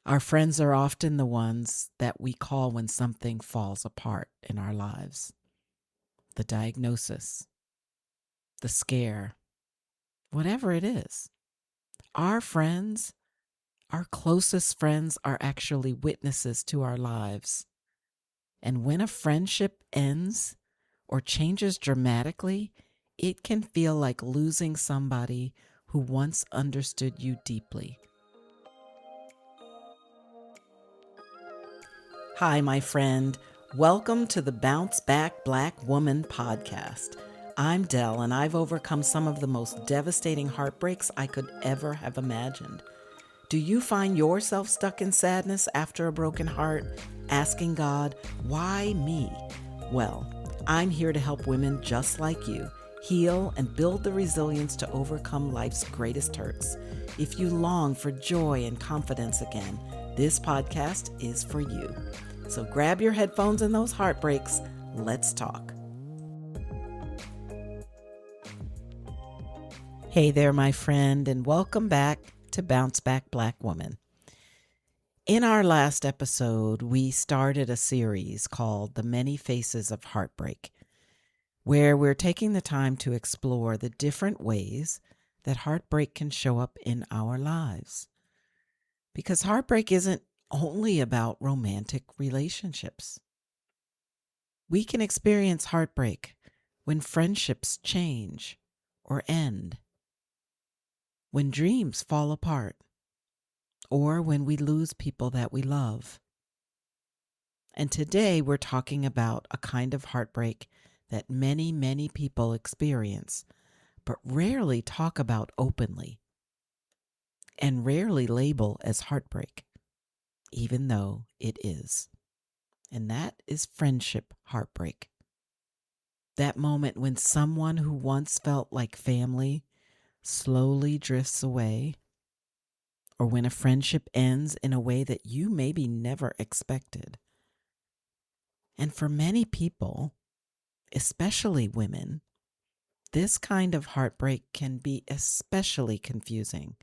Our friends are often the ones that we call when something falls apart in our lives. The diagnosis, the scare, whatever it is. Our friends, our closest friends, are actually witnesses to our lives. And when a friendship ends or changes dramatically, it can feel like losing somebody who once understood you deeply. Hi, my friend. Welcome to the Bounce Back Black Woman podcast. I'm Dell, and I've overcome some of the most devastating heartbreaks I could ever have imagined. Do you find yourself stuck in sadness after a broken heart, asking God, why me? Well, I'm here to help women just like you heal and build the resilience to overcome life's greatest hurts. If you long for joy and confidence again, this podcast is for you. So grab your headphones and those heartbreaks. Let's talk. Hey there, my friend, and welcome back to Bounce Back Black Woman. In our last episode, we started a series called The Many Faces of Heartbreak, where we're taking the time to explore the different ways that heartbreak can show up in our lives. Because heartbreak isn't only about romantic relationships. We can experience heartbreak when friendships change or end, when dreams fall apart, or when we lose people that we love. And today we're talking about a kind of heartbreak that many people experience, but rarely talk about openly, and rarely label as heartbreak, even though it is. And that is friendship heartbreak. That moment when someone who once felt like family slowly drifts away, or when a friendship ends in a way that you maybe never expected. And for many people, especially women, this kind of heartbreak can be especially confusing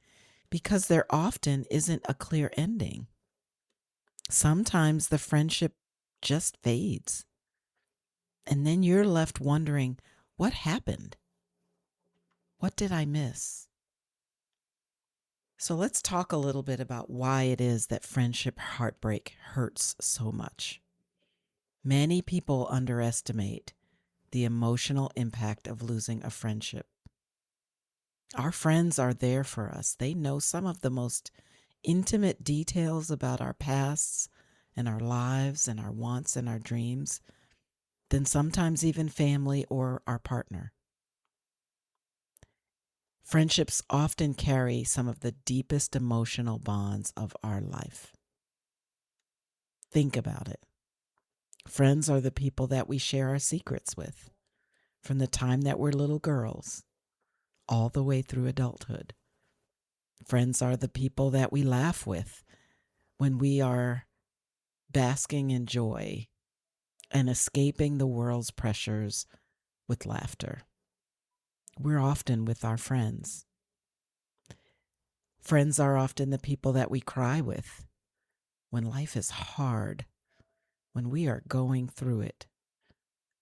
because there often isn't a clear ending. Sometimes the friendship just fades, and then you're left wondering, what happened? What did I miss? So let's talk a little bit about why it is that friendship heartbreak hurts so much. Many people underestimate the emotional impact of losing a friendship. Our friends are there for us. They know some of the most intimate details about our pasts and our lives and our wants and our dreams than sometimes even family or our partner. Friendships often carry some of the deepest emotional bonds of our life. Think about it. Friends are the people that we share our secrets with from the time that we're little girls all the way through adulthood. Friends are the people that we laugh with when we are basking in joy and escaping the world's pressures with laughter. We're often with our friends. Friends are often the people that we cry with when life is hard, when we are going through it.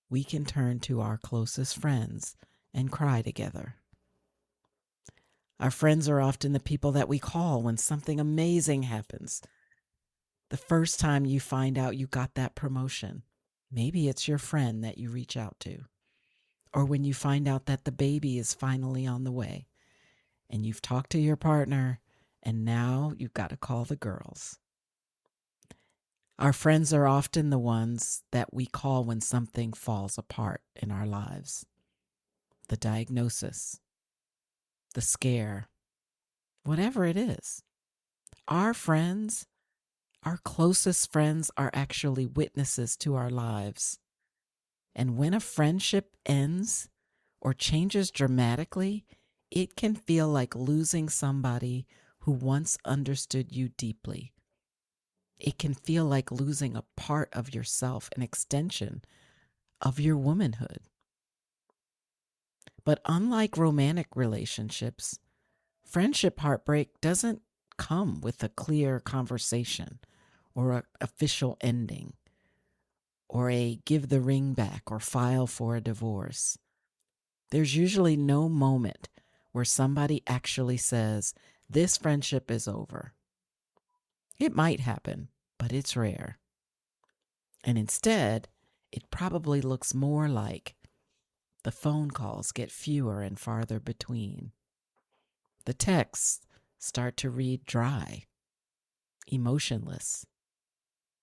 We can turn to our closest friends and cry together. Our friends are often the people that we call when something amazing happens. The first time you find out you got that promotion, maybe it's your friend that you reach out to. Or when you find out that the baby is finally on the way and you've talked to your partner and now you've got to call the girls. Our friends are often the ones that we call when something falls apart in our lives. The diagnosis, the scare, whatever it is. Our friends, our closest friends, are actually witnesses to our lives. And when a friendship ends or changes dramatically, it can feel like losing somebody who once understood you deeply. It can feel like losing a part of yourself, an extension of your womanhood. But unlike romantic relationships, friendship heartbreak doesn't come with a clear conversation or an official ending or a give the ring back or file for a divorce. There's usually no moment where somebody actually says, this friendship is over. It might happen, but it's rare. And instead, it probably looks more like the phone calls get fewer and farther between. The texts start to read dry, emotionless,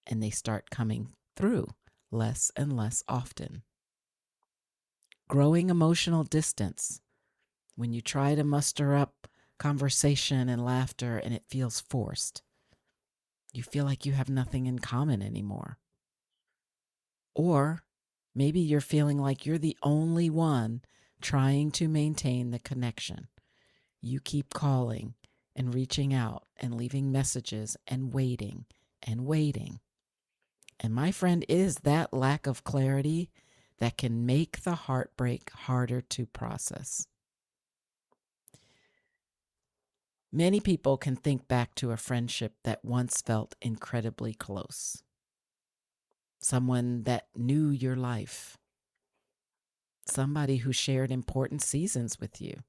and they start coming through less and less often. Growing emotional distance, when you try to muster up conversation and laughter and it feels forced. You feel like you have nothing in common anymore. Or maybe you're feeling like you're the only one trying to maintain the connection. You keep calling and reaching out and leaving messages and waiting and waiting. And my friend, it is that lack of clarity that can make the heartbreak harder to process. Many people can think back to a friendship that once felt incredibly close. Someone that knew your life. Somebody who shared important seasons with you.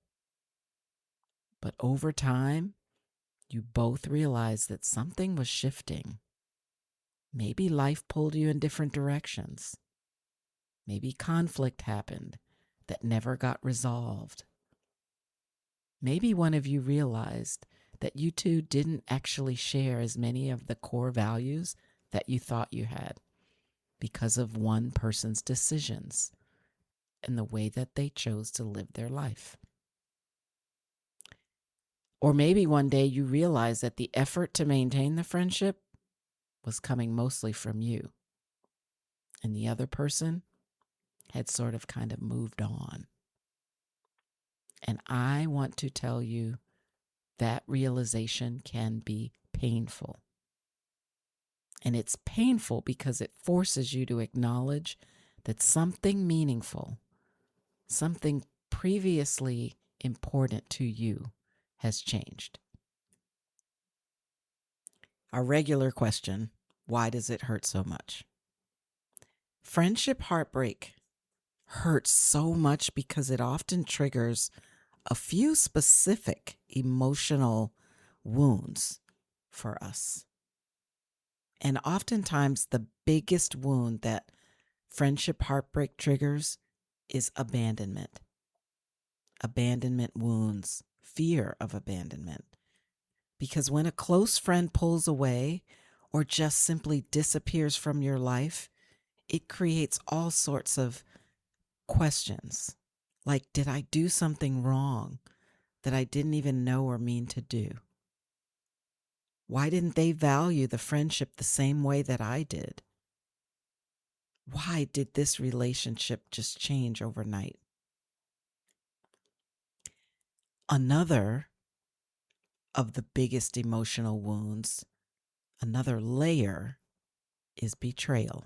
But over time, you both realized that something was shifting. Maybe life pulled you in different directions. Maybe conflict happened that never got resolved. Maybe one of you realized that you two didn't actually share as many of the core values that you thought you had because of one person's decisions and the way that they chose to live their life. Or maybe one day you realized that the effort to maintain the friendship was coming mostly from you, and the other person had sort of kind of moved on. And I want to tell you that realization can be painful. And it's painful because it forces you to acknowledge that something meaningful, something previously important to you, has changed. Our regular question, why does it hurt so much? Friendship heartbreak hurts so much because it often triggers a few specific emotional wounds for us. And oftentimes, the biggest wound that friendship heartbreak triggers is abandonment. Abandonment wounds, fear of abandonment. Because when a close friend pulls away or just simply disappears from your life, it creates all sorts of questions. Like, did I do something wrong that I didn't even know or mean to do? Why didn't they value the friendship the same way that I did? Why did this relationship just change overnight? Another of the biggest emotional wounds, another layer, is betrayal,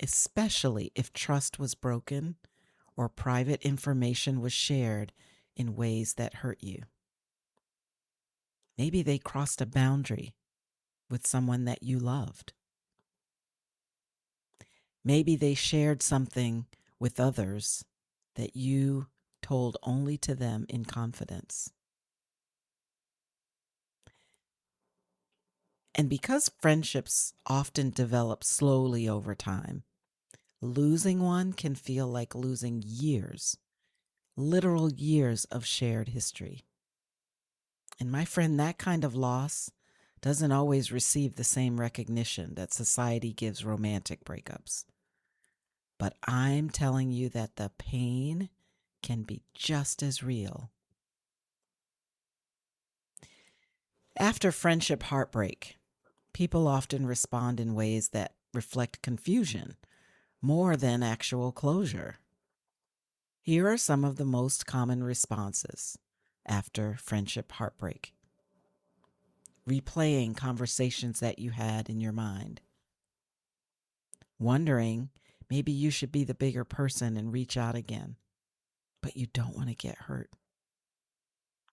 especially if trust was broken or private information was shared in ways that hurt you. Maybe they crossed a boundary with someone that you loved. Maybe they shared something with others that you told only to them in confidence. And because friendships often develop slowly over time, losing one can feel like losing years, literal years of shared history. And my friend, that kind of loss doesn't always receive the same recognition that society gives romantic breakups. But I'm telling you that the pain can be just as real. After friendship heartbreak, people often respond in ways that reflect confusion more than actual closure. Here are some of the most common responses after friendship heartbreak. Replaying conversations that you had in your mind. Wondering maybe you should be the bigger person and reach out again, but you don't want to get hurt.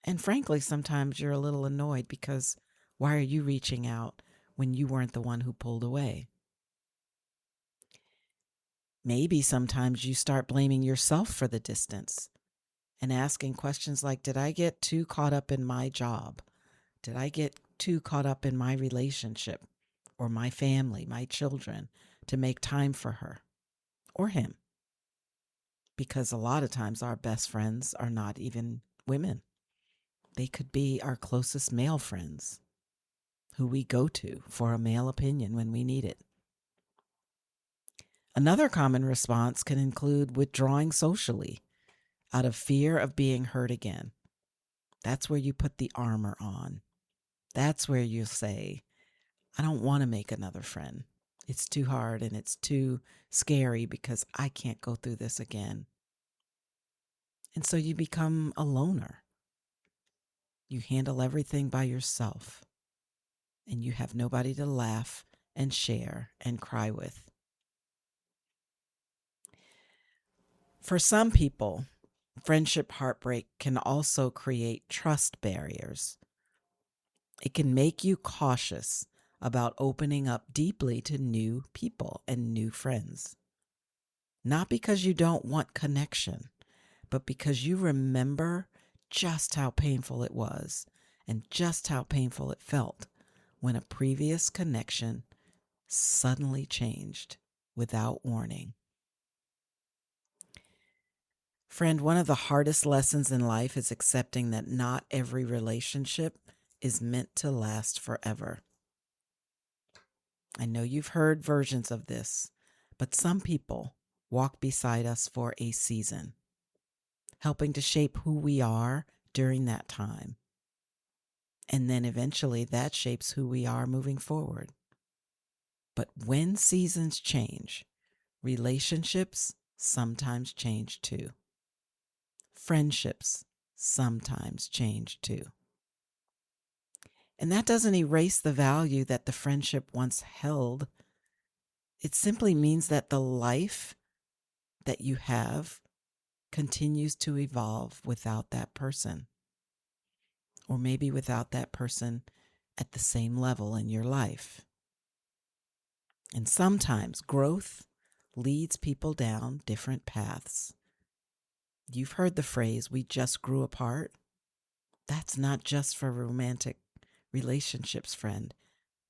And frankly, sometimes you're a little annoyed because why are you reaching out when you weren't the one who pulled away? Maybe sometimes you start blaming yourself for the distance and asking questions like, did I get too caught up in my job? Did I get too caught up in my relationship or my family, my children, to make time for her or him? Because a lot of times our best friends are not even women. They could be our closest male friends who we go to for a male opinion when we need it. Another common response can include withdrawing socially out of fear of being hurt again. That's where you put the armor on. That's where you say, I don't want to make another friend. It's too hard and it's too scary because I can't go through this again. And so you become a loner. You handle everything by yourself and you have nobody to laugh and share and cry with. For some people, friendship heartbreak can also create trust barriers. It can make you cautious about opening up deeply to new people and new friends. Not because you don't want connection, but because you remember just how painful it was and just how painful it felt when a previous connection suddenly changed without warning. Friend, one of the hardest lessons in life is accepting that not every relationship is meant to last forever. I know you've heard versions of this, but some people walk beside us for a season, helping to shape who we are during that time. And then eventually that shapes who we are moving forward. But when seasons change, relationships sometimes change too. Friendships sometimes change too. And that doesn't erase the value that the friendship once held. It simply means that the life that you have continues to evolve without that person, or maybe without that person at the same level in your life. And sometimes growth leads people down different paths. You've heard the phrase, we just grew apart. That's not just for romantic relationships, friend.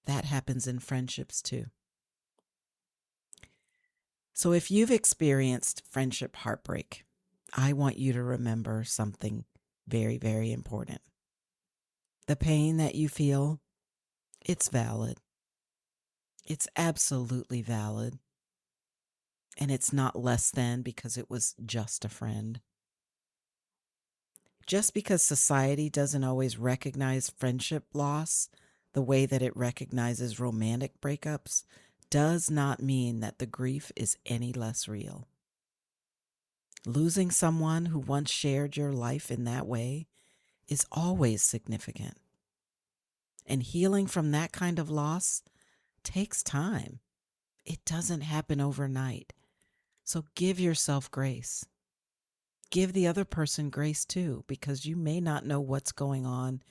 That happens in friendships too. So if you've experienced friendship heartbreak, I want you to remember something very, very important. The pain that you feel, it's valid. It's absolutely valid. And it's not less than because it was just a friend. Just because society doesn't always recognize friendship loss the way that it recognizes romantic breakups does not mean that the grief is any less real. Losing someone who once shared your life in that way is always significant. And healing from that kind of loss takes time. It doesn't happen overnight. So give yourself grace. Give the other person grace too, because you may not know what's going on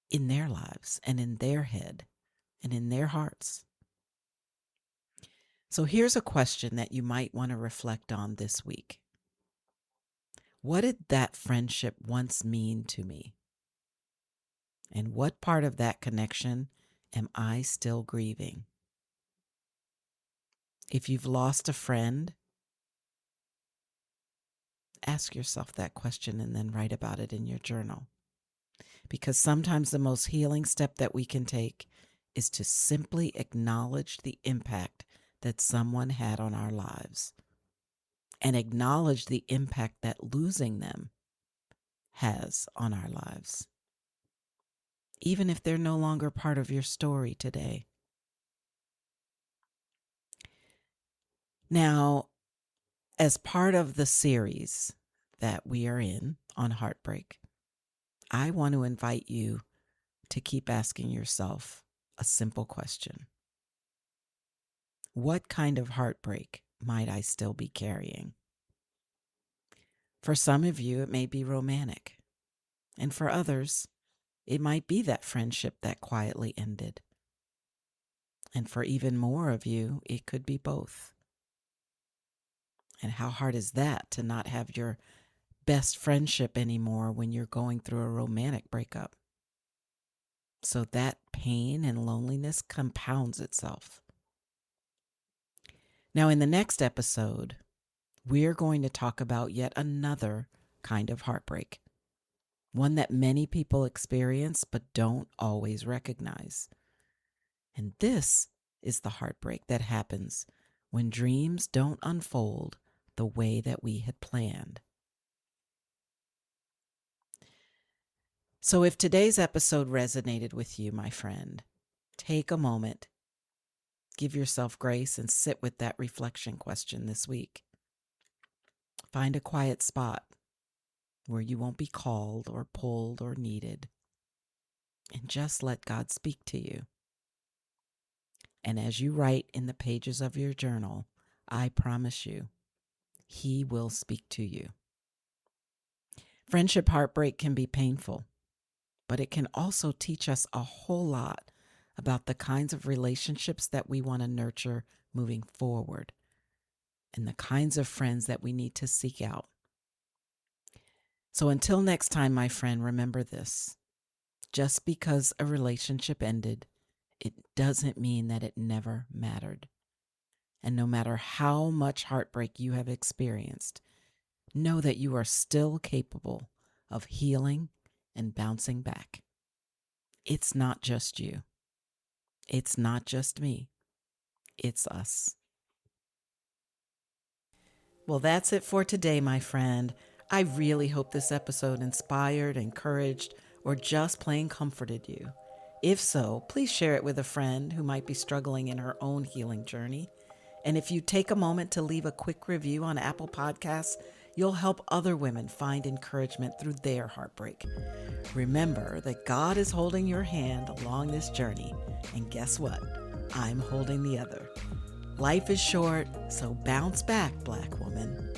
in their lives and in their head and in their hearts. So here's a question that you might want to reflect on this week. What did that friendship once mean to me? And what part of that connection am I still grieving? If you've lost a friend, ask yourself that question and then write about it in your journal. Because sometimes the most healing step that we can take is to simply acknowledge the impact that someone had on our lives and acknowledge the impact that losing them has on our lives, even if they're no longer part of your story today. Now, as part of the series that we are in on heartbreak, I want to invite you to keep asking yourself a simple question. What kind of heartbreak might I still be carrying? For some of you, it may be romantic. And for others, it might be that friendship that quietly ended. And for even more of you, it could be both. And how hard is that to not have your best friendship anymore when you're going through a romantic breakup? So that pain and loneliness compounds itself. Now, in the next episode, we're going to talk about yet another kind of heartbreak, one that many people experience but don't always recognize. And this is the heartbreak that happens when dreams don't unfold the way that we had planned. So if today's episode resonated with you, my friend, take a moment, give yourself grace, and sit with that reflection question this week. Find a quiet spot where you won't be called or pulled or needed, and just let God speak to you. And as you write in the pages of your journal, I promise you, He will speak to you. Friendship heartbreak can be painful, but it can also teach us a whole lot about the kinds of relationships that we want to nurture moving forward and the kinds of friends that we need to seek out. So until next time, my friend, remember this. Just because a relationship ended, it doesn't mean that it never mattered. And no matter how much heartbreak you have experienced, know that you are still capable of healing and bouncing back. It's not just you. It's not just me. It's us. Well, that's it for today, my friend. I really hope this episode inspired, encouraged, or just plain comforted you. If so, please share it with a friend who might be struggling in her own healing journey. And if you take a moment to leave a quick review on Apple Podcasts, you'll help other women find encouragement through their heartbreak. Remember that God is holding your hand along this journey. And guess what? I'm holding the other. Life is short, so bounce back, Black woman.